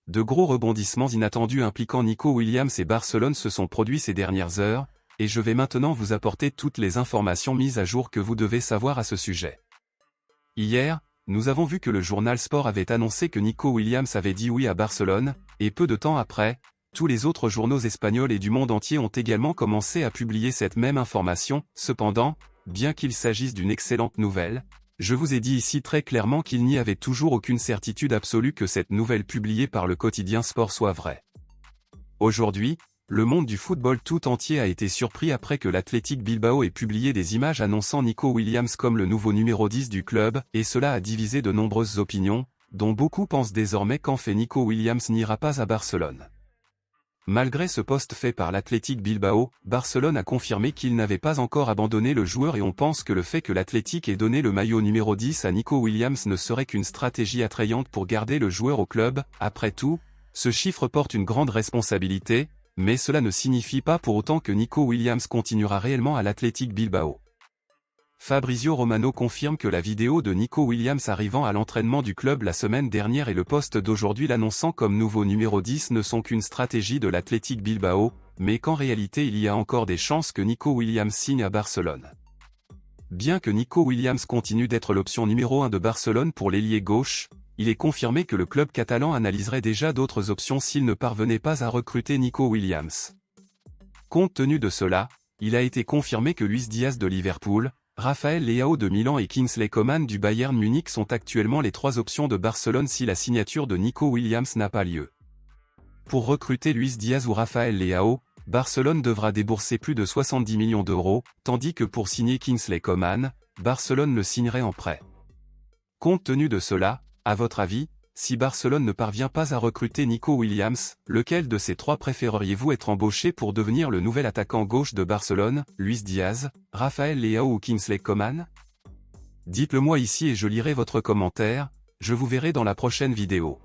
De gros rebondissements inattendus impliquant Nico Williams et Barcelone se sont produits ces dernières heures, et je vais maintenant vous apporter toutes les informations mises à jour que vous devez savoir à ce sujet. Hier, nous avons vu que le journal Sport avait annoncé que Nico Williams avait dit oui à Barcelone, et peu de temps après, tous les autres journaux espagnols et du monde entier ont également commencé à publier cette même information. Cependant, bien qu'il s'agisse d'une excellente nouvelle, je vous ai dit ici très clairement qu'il n'y avait toujours aucune certitude absolue que cette nouvelle publiée par le quotidien Sport soit vraie. Aujourd'hui, le monde du football tout entier a été surpris après que l'Athletic Bilbao ait publié des images annonçant Nico Williams comme le nouveau numéro 10 du club, et cela a divisé de nombreuses opinions, dont beaucoup pensent désormais qu'en fait Nico Williams n'ira pas à Barcelone. Malgré ce post fait par l'Athletic Bilbao, Barcelone a confirmé qu'il n'avait pas encore abandonné le joueur et on pense que le fait que l'Athletic ait donné le maillot numéro 10 à Nico Williams ne serait qu'une stratégie attrayante pour garder le joueur au club. Après tout, ce chiffre porte une grande responsabilité, mais cela ne signifie pas pour autant que Nico Williams continuera réellement à l'Athletic Bilbao. Fabrizio Romano confirme que la vidéo de Nico Williams arrivant à l'entraînement du club la semaine dernière et le post d'aujourd'hui l'annonçant comme nouveau numéro 10 ne sont qu'une stratégie de l'Athletic Bilbao, mais qu'en réalité il y a encore des chances que Nico Williams signe à Barcelone. Bien que Nico Williams continue d'être l'option numéro 1 de Barcelone pour l'ailier gauche, il est confirmé que le club catalan analyserait déjà d'autres options s'il ne parvenait pas à recruter Nico Williams. Compte tenu de cela, il a été confirmé que Luis Diaz de Liverpool, Raphaël Leao de Milan et Kingsley Coman du Bayern Munich sont actuellement les trois options de Barcelone si la signature de Nico Williams n'a pas lieu. Pour recruter Luis Diaz ou Raphaël Leao, Barcelone devra débourser plus de 70 millions d'euros, tandis que pour signer Kingsley Coman, Barcelone le signerait en prêt. Compte tenu de cela, à votre avis, si Barcelone ne parvient pas à recruter Nico Williams, lequel de ces trois préféreriez-vous être embauché pour devenir le nouvel attaquant gauche de Barcelone, Luis Diaz, Raphaël Leao ou Kingsley Coman? Dites-le moi ici et je lirai votre commentaire, je vous verrai dans la prochaine vidéo.